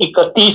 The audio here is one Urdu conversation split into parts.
31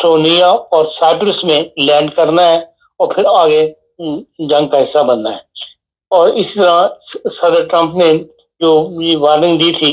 اسٹونیا اور سائپرس میں لینڈ کرنا ہے اور پھر آگے جنگ کا حصہ بننا ہے. اور اسی طرح صدر ٹرمپ نے جو یہ وارننگ دی تھی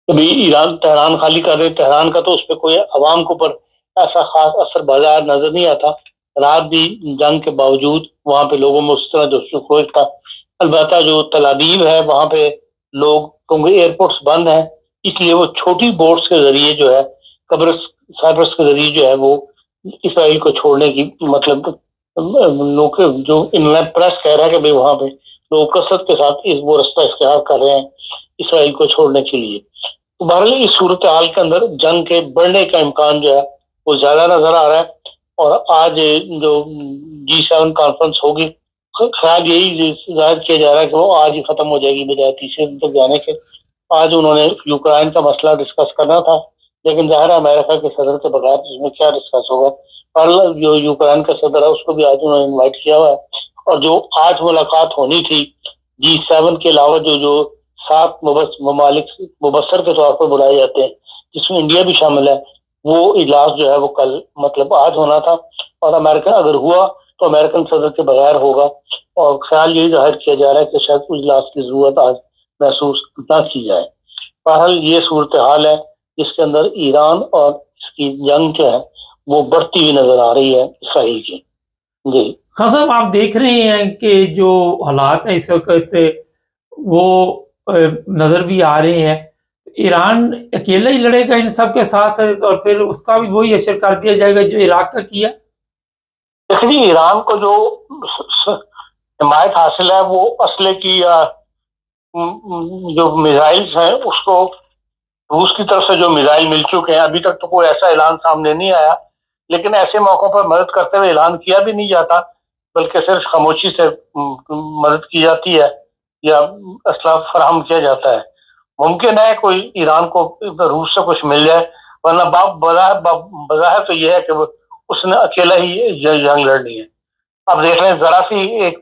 کہ بھی ایران تہران خالی کر دے، تہران کا تو اس پہ کوئی عوام کے اوپر ایسا خاص اثر بازار نظر نہیں آتا. رات بھی جنگ کے باوجود وہاں پہ لوگوں میں اس طرح جو خروج تھا. البتہ جو تل ابیب ہے وہاں پہ لوگ، کیونکہ ایئرپورٹس بند ہیں، اس لیے وہ چھوٹی بوٹس کے ذریعے جو ہے سائپرس کے ذریعے جو ہے وہ اسرائیل کو چھوڑنے کی مطلب لوگ جو پریس کہہ رہا ہے کہ بھائی وہاں پہ لوگ کثرت کے ساتھ وہ رستہ اختیار کر رہے ہیں اسرائیل کو چھوڑنے کے لیے. تو بہرحال اس صورتحال کے اندر جنگ کے بڑھنے کا امکان جو ہے وہ زیادہ نظر آ رہا ہے. اور آج جو G7 کانفرنس ہوگی، خیال یہی ظاہر کیا جا رہا ہے کہ وہ آج ہی ختم ہو جائے گی بجائے تیسرے دن تک جانے کے. آج انہوں نے یوکرائن کا مسئلہ ڈسکس کرنا تھا، لیکن ظاہر ہے امریکہ کے صدر کے بغیر اس میں کیا ڈسکس ہوگا. جو یوکرائن کا صدر ہے اس کو بھی آج انہوں نے انوائٹ کیا ہوا ہے. اور جو آج ملاقات ہونی تھی G7 کے علاوہ جو 7 ممالک مبصر کے طور پر بلائے جاتے ہیں جس میں انڈیا بھی شامل ہے، وہ اجلاس جو ہے وہ کل مطلب آج ہونا تھا. اور امریکہ اگر ہوا تو امریکن صدر کے بغیر ہوگا. اور خیال یہی ظاہر کیا جا رہا ہے کہ شاید اجلاس کی ضرورت آج محسوس نہ کی جائے. بہرحال یہ صورتحال ہے جس کے اندر ایران اور اس کی جنگ جو ہے وہ بڑھتی ہوئی نظر آ رہی ہے اسرائیل کی. جی خان صاحب، آپ دیکھ رہے ہیں کہ جو حالات ہیں اس وقت وہ نظر بھی آ رہے ہیں. ایران اکیلا ہی لڑے گا ان سب کے ساتھ اور پھر اس کا بھی وہی اثر کر دیا جائے گا جو عراق کا کیا؟ دیکھیے، ایران کو جو حمایت حاصل ہے وہ اسلحے کی یا جو میزائلز ہیں اس کو روس کی طرف سے جو میزائل مل چکے ہیں. ابھی تک تو کوئی ایسا اعلان سامنے نہیں آیا، لیکن ایسے موقعوں پر مدد کرتے ہوئے اعلان کیا بھی نہیں جاتا بلکہ صرف خاموشی سے مدد کی جاتی ہے یا اسلحہ فراہم کیا جاتا ہے. ممکن ہے کوئی ایران کو روس سے کچھ مل جائے، ورنہ بظاہر تو یہ ہے کہ اس نے اکیلا ہی جنگ لڑنی ہے. اب دیکھ لیں، ذرا سی ایک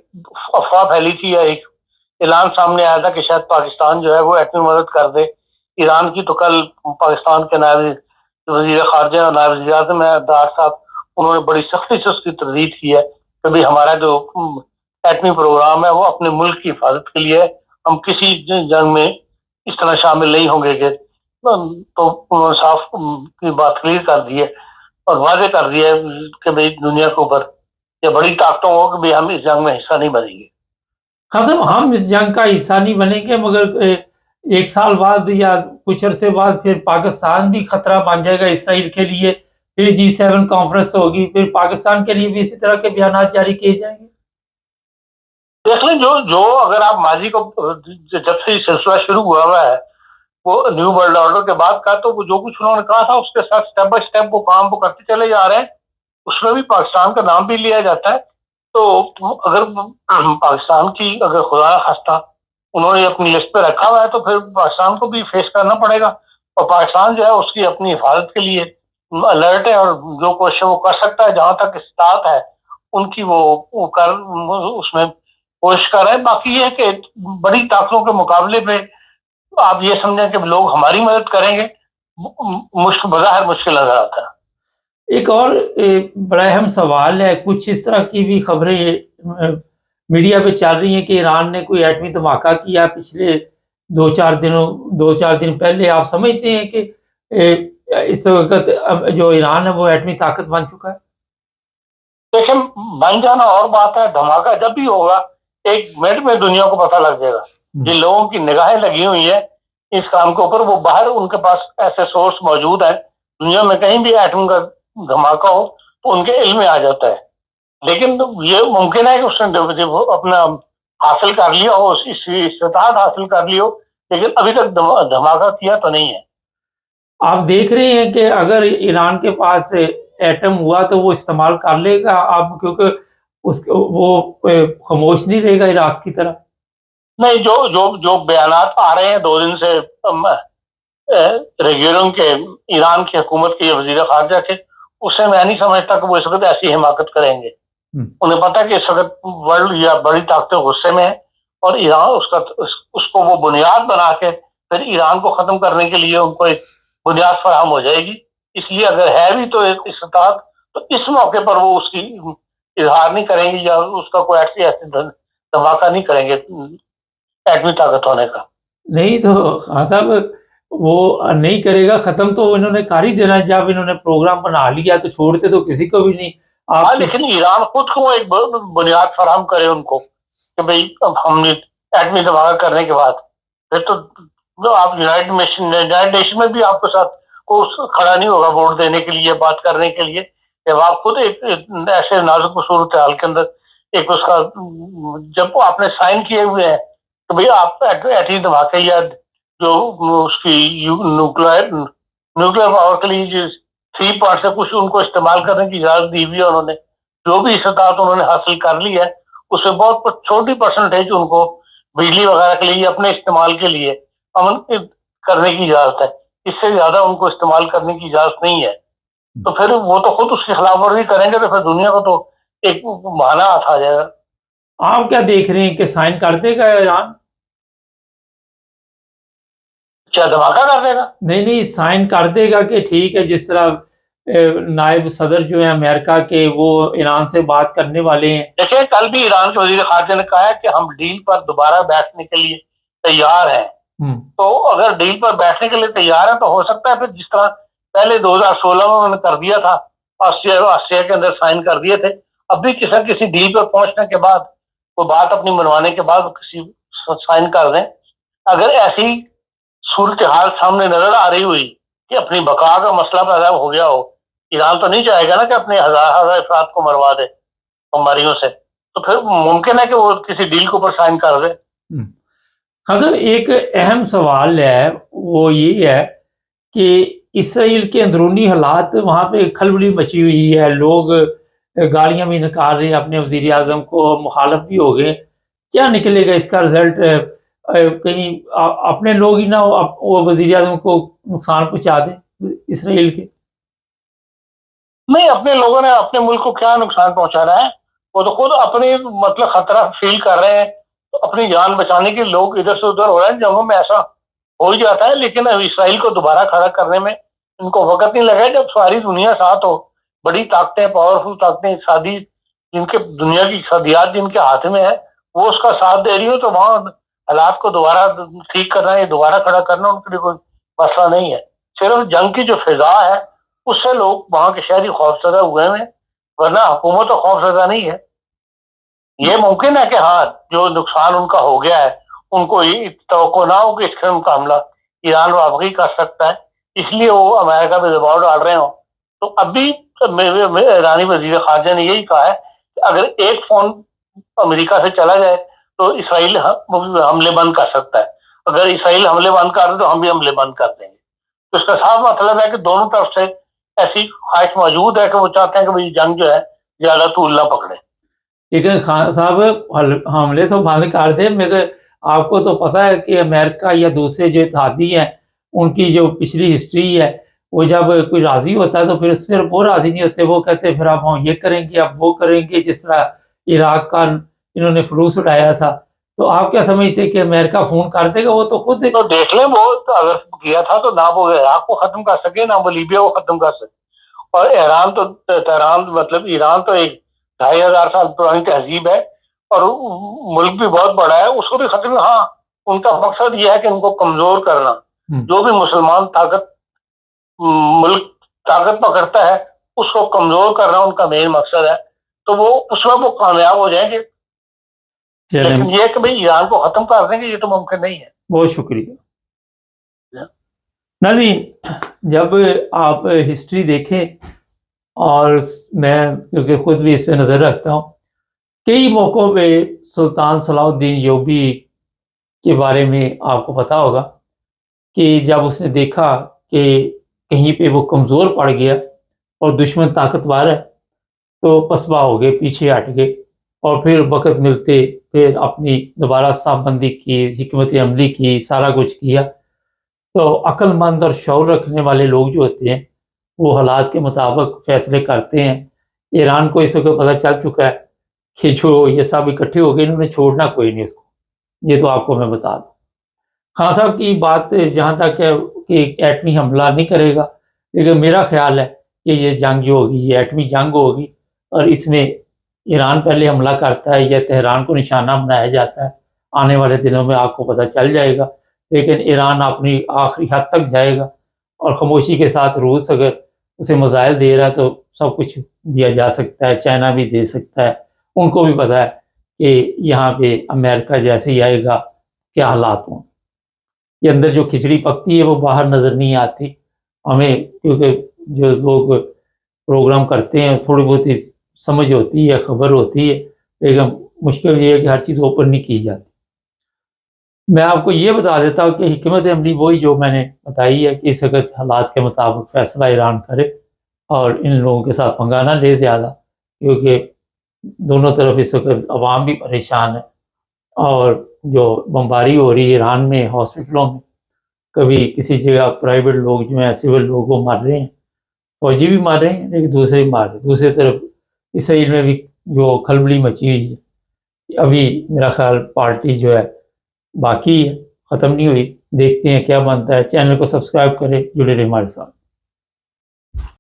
افواہ پھیلی تھی یا ایک اعلان سامنے آیا تھا کہ شاید پاکستان جو ہے وہ ایٹمی مدد کر دے ایران کی. تو کل پاکستان کے نائب وزیر خارجہ اور نائب وزیر اعظم دار صاحب، انہوں نے بڑی سختی سے اس کی تردید کی ہے کہ بھائی ہمارا جو ایٹمی پروگرام ہے وہ اپنے ملک کی حفاظت کے لیے ہے، ہم کسی جنگ میں اس طرح شامل نہیں ہوں گے. تو انہوں نے صاف کی بات کلیئر کر دی ہے اور واضح کر دیا ہے کہ بھائی دنیا کے اوپر یا بڑی طاقتوں کو کہ بھائی ہم اس جنگ میں حصہ نہیں بنیں گے. قسم ہم اس جنگ کا حصہ نہیں بنیں گے، مگر ایک سال بعد یا کچھ عرصے بعد پھر پاکستان بھی خطرہ بن جائے گا اسرائیل کے لیے. پھر G7 کانفرنس ہوگی، پھر پاکستان کے لیے بھی اسی طرح کے بیانات جاری کیے جائیں گے. دیکھ لیں، جو اگر آپ ماضی کو جب سے یہ سلسلہ شروع ہوا ہے وہ نیو ورلڈ آرڈر کے بعد کا، تو جو کچھ انہوں نے کہا تھا اس کے ساتھ اسٹیپ بائی اسٹیپ وہ کام وہ کرتے چلے جا رہے ہیں. اس میں بھی پاکستان کا نام بھی لیا جاتا ہے. تو اگر پاکستان کی اگر خدا خواستہ انہوں نے اپنی لسٹ پہ رکھا ہوا ہے تو پھر پاکستان کو بھی فیس کرنا پڑے گا. اور پاکستان جو ہے اس کی اپنی حفاظت کے لیے الرٹ ہے اور جو کوشش وہ کر سکتا ہے جہاں تک استطاعت ہے ان کی وہ اس میں کوشش کر رہے ہیں. باقی یہ ہے کہ بڑی طاقتوں کے مقابلے پہ آپ یہ سمجھیں کہ لوگ ہماری مدد کریں گے، بظاہر مشکل نظر آتا ہے. ایک اور بڑا اہم سوال ہے، کچھ اس طرح کی بھی خبریں میڈیا پہ چل رہی ہیں کہ ایران نے کوئی ایٹمی دھماکہ کیا پچھلے دو چار دن پہلے. آپ سمجھتے ہیں کہ اس وقت جو ایران ہے وہ ایٹمی طاقت بن چکا ہے؟ دیکھیں، بن جانا اور بات ہے، دھماکہ جب بھی ہوگا ایک منٹ میں دنیا کو پتہ لگ جائے گا. جن لوگوں کی نگاہیں لگی ہوئی ہیں اس کام کے اوپر، وہ باہر ان کے پاس ایسے سورس موجود ہیں دنیا میں، کہیں بھی ایٹم کا دھماکہ ہو تو ان کے علم میں آ جاتا ہے. لیکن یہ ممکن ہے کہ اس نے اپنا حاصل کر لیا ہو، استطاعت حاصل کر لی ہو، لیکن ابھی تک دھماکہ کیا تو نہیں ہے. آپ دیکھ رہے ہیں کہ اگر ایران کے پاس ایٹم ہوا تو وہ استعمال کر لے گا اب، کیونکہ وہ خاموش نہیں رہے گا عراق کی طرح. نہیں، جو بیانات آ رہے ہیں 2 دن سے ریگیولنگ کے ایران کی حکومت کے وزیر خارجہ کے، اس سے میں نہیں سمجھتا کہ وہ اس وقت ایسی حماقت کریں گے. انہیں پتا کہ اس وقت ورلڈ یا بڑی طاقتیں غصے میں ہیں اور ایران اس کو وہ بنیاد بنا کے پھر ایران کو ختم کرنے کے لیے ان کو ایک بنیاد فراہم ہو جائے گی. اس لیے اگر ہے بھی تو ایک استطاعت تو اس موقع پر وہ اس کی اظہار نہیں کریں گے یا اس کا کوئی ایسے دھماکہ نہیں کریں گے ایٹمی طاقت ہونے کا. نہیں تو خان صاحب وہ نہیں کرے گا، ختم تو انہوں نے کر ہی دینا ہے. جب انہوں نے پروگرام بنا لیا تو چھوڑتے تو کسی کو بھی نہیں. ہاں لیکن ایران خود کو ایک بنیاد فراہم کرے ان کو کہ بھئی اب ہم نے ایٹمی دھماکہ کرنے کے بعد پھر تو آپ یونائٹڈ نیشن میں بھی آپ کے ساتھ کوئی کھڑا نہیں ہوگا ووٹ دینے کے لیے، بات کرنے کے لیے. جب آپ خود ایک ایسے نازک صورتحال کے اندر ایک اس کا جب آپ نے سائن کیے ہوئے ہیں تو بھئی آپ ایٹمی دھماکے یا جو اس کی نیوکلیر پاور کے لیے جو 3 پوائنٹ سے کچھ ان کو استعمال کرنے کی اجازت دی ہوئی ہے. انہوں نے جو بھی استطاعت انہوں نے حاصل کر لی ہے اس سے بہت چھوٹی پرسنٹیج ان کو بجلی وغیرہ کے لیے اپنے استعمال کے لیے امن کرنے کی اجازت ہے. اس سے زیادہ ان کو استعمال کرنے کی اجازت نہیں ہے. تو پھر وہ تو خود اس کی خلاف ورزی کریں گے تو پھر دنیا کو تو ایک بہانہ ہاتھ آ جائے گا. آپ کیا دیکھ رہے ہیں کہ سائن کر دے گا ایران؟ کیا دھماکہ کر دے گا؟ نہیں سائن کر دے گا کہ ٹھیک ہے، جس طرح نائب صدر جو ہیں امریکہ کے وہ ایران سے بات کرنے والے ہیں. دیکھیں کل بھی ایران کے وزیر خارجہ نے کہا ہے کہ ہم ڈیل پر دوبارہ بیٹھنے کے لیے تیار ہیں. تو اگر ڈیل پر بیٹھنے کے لیے تیار ہے تو ہو سکتا ہے پھر جس طرح پہلے 2016 میں انہوں نے کر دیا تھا، آسٹریلیا کے اندر سائن کر دیے تھے، اب بھی کسی ڈیل پر پہنچنے کے بعد وہ بات اپنی منوانے کے بعد کسی سائن کر دیں. اگر ایسی صورتحال سامنے نظر آ رہی ہوئی کہ اپنی بقا کا مسئلہ پیدا ہو گیا ہو، ایران تو نہیں چاہے گا نا کہ اپنے ہزار افراد کو مروا دے بمباریوں سے، تو پھر ممکن ہے کہ وہ کسی ڈیل کے اوپر سائن کر دے. حضرت ایک اہم سوال ہے، وہ یہ ہے کہ اسرائیل کے اندرونی حالات وہاں پہ کھلبلی مچی ہوئی ہے، لوگ گالیاں بھی نکال رہے ہیں اپنے وزیر اعظم کو، مخالف بھی ہو گئے. کیا نکلے گا اس کا رزلٹ؟ کہیں اپنے لوگ ہی نہ وہ وزیر اعظم کو نقصان پہنچا دیں اسرائیل کے؟ نہیں، اپنے لوگوں نے اپنے ملک کو کیا نقصان پہنچانا ہے؟ وہ تو خود اپنی مطلب خطرہ فیل کر رہے ہیں، تو اپنی جان بچانے کے لوگ ادھر سے ادھر ہو رہے ہیں. جنگوں میں ایسا ہو ہی جاتا ہے، لیکن اسرائیل کو دوبارہ کھڑا کرنے میں ان کو وقت نہیں لگا. جب ساری دنیا ساتھ ہو، بڑی طاقتیں، پاورفل طاقتیں، اقتصادی جن کے دنیا کی اقتصادیات جن کے ہاتھ میں ہے وہ اس کا ساتھ دے رہی ہو، تو وہاں حالات کو دوبارہ ٹھیک کرنا یا دوبارہ کھڑا کرنا ان کے لیے کوئی مسئلہ نہیں ہے. صرف جنگ کی جو فضا ہے اس سے لوگ وہاں کے شہری خوفزدہ ہوئے ہیں، ورنہ حکومت تو خوفزدہ نہیں ہے. یہ ممکن ہے کہ ہاں جو نقصان ان کا ہو گیا ہے ان کو یہ توقع نہ ہو کہ اس قسم کا حملہ ایران واقعی کر سکتا ہے، اس لیے وہ امریکہ پہ دباؤ ڈال رہے ہوں. تو اب بھی ایرانی وزیر خارجہ نے یہی کہا ہے کہ اگر ایک فون امریکہ سے چلا جائے تو اسرائیل حملے بند کر سکتا ہے. اگر اسرائیل حملے بند کر دے تو ہم بھی حملے بند کر دیں گے. تو اس کا صاف مطلب ہے کہ دونوں طرف سے ایسی خواہش موجود ہے کہ وہ چاہتے ہیں کہ جنگ جو ہے زیادہ طول نہ پکڑے. لیکن خان صاحب حملے تو بند کر دیں، مگر آپ کو تو پتہ ہے کہ امریکہ یا دوسرے جو اتحادی ہیں ان کی جو پچھلی ہسٹری ہے، وہ جب کوئی راضی ہوتا ہے تو پھر اس پر وہ راضی نہیں ہوتے، وہ کہتے پھر اب ہم یہ کریں گے، اب وہ کریں گے. جس طرح عراق کا انہوں نے فلوس اٹھایا تھا، تو آپ کیا سمجھتے کہ امریکہ فون کر دے گا؟ وہ تو خود تو دیکھ لیں، وہ اگر کیا تھا تو نہ وہ عراق کو ختم کر سکے نہ وہ لیبیا کو ختم کر سکے. اور تہران مطلب ایران تو ایک 2500 سال پرانی تہذیب ہے اور ملک بھی بہت بڑا ہے، اس کو بھی ختم. ہاں ان کا مقصد یہ ہے کہ ان کو کمزور کرنا. جو بھی مسلمان ملک طاقت پکڑتا ہے اس کو کمزور کرنا ان کا مین مقصد ہے. تو وہ اس میں وہ کامیاب ہو جائیں گے، لیکن یہ کہ بھئی ایران کو ختم کر دیں گے یہ تو ممکن نہیں ہے. بہت شکریہ ناظرین. جب آپ ہسٹری دیکھیں، اور میں کیونکہ خود بھی اس پہ نظر رکھتا ہوں، کئی موقعوں پہ سلطان صلاح الدین ایوبی کے بارے میں آپ کو پتہ ہوگا کہ جب اس نے دیکھا کہ کہیں پہ وہ کمزور پڑ گیا اور دشمن طاقتور ہے تو پسپا ہو گئے، پیچھے ہٹ گئے، اور پھر وقت ملتے پھر اپنی دوبارہ صاف بندی کی، حکمت عملی کی، سارا کچھ کیا. تو عقل مند اور شعور رکھنے والے لوگ جو ہوتے ہیں وہ حالات کے مطابق فیصلے کرتے ہیں. ایران کو اس وقت پتہ چل چکا ہے کہ جو یہ سب اکٹھے ہو گئے انہوں نے چھوڑنا کوئی نہیں اس کو. یہ تو آپ کو میں بتا دوں. خان صاحب کی بات جہاں تک ہے کہ ایٹمی حملہ نہیں کرے گا، لیکن میرا خیال ہے کہ یہ جنگ جو ہوگی یہ ایٹمی جنگ ہوگی، اور اس میں ایران پہلے حملہ کرتا ہے یا تہران کو نشانہ بنایا جاتا ہے، آنے والے دنوں میں آپ کو پتہ چل جائے گا، لیکن ایران اپنی آخری حد تک جائے گا، اور خاموشی کے ساتھ روس اگر اسے میزائل دے رہا ہے تو سب کچھ دیا جا سکتا ہے، چائنا بھی دے سکتا ہے، ان کو بھی پتہ ہے کہ یہاں پہ امریکہ جیسے ہی آئے گا کیا حالات ہوں۔ یہ اندر جو کھچڑی پکتی ہے وہ باہر نظر نہیں آتی ہمیں، کیونکہ جو لوگ پروگرام کرتے ہیں تھوڑی بہت ہی سمجھ ہوتی ہے، خبر ہوتی ہے، لیکن مشکل یہ ہے کہ ہر چیز اوپن نہیں کی جاتی۔ میں آپ کو یہ بتا دیتا ہوں کہ حکمت عملی وہی جو میں نے بتائی ہے کہ اس وقت حالات کے مطابق فیصلہ ایران کرے اور ان لوگوں کے ساتھ پنگا نہ لے زیادہ، کیونکہ دونوں طرف اس وقت عوام بھی پریشان ہے، اور جو بمباری ہو رہی ہے ایران میں ہاسپٹلوں میں، کبھی کسی جگہ پرائیویٹ لوگ جو ہیں سول لوگ وہ مر رہے ہیں، فوجی بھی مر رہے ہیں لیکن دوسرے بھی مر رہے ہیں۔ دوسری طرف اسرائیل میں بھی جو کھلبلی مچی ہوئی ہے، ابھی میرا خیال پارٹی جو ہے باقی ہے، ختم نہیں ہوئی، دیکھتے ہیں کیا بنتا ہے۔ چینل کو سبسکرائب کریں، جڑے رہیں ہمارے ساتھ۔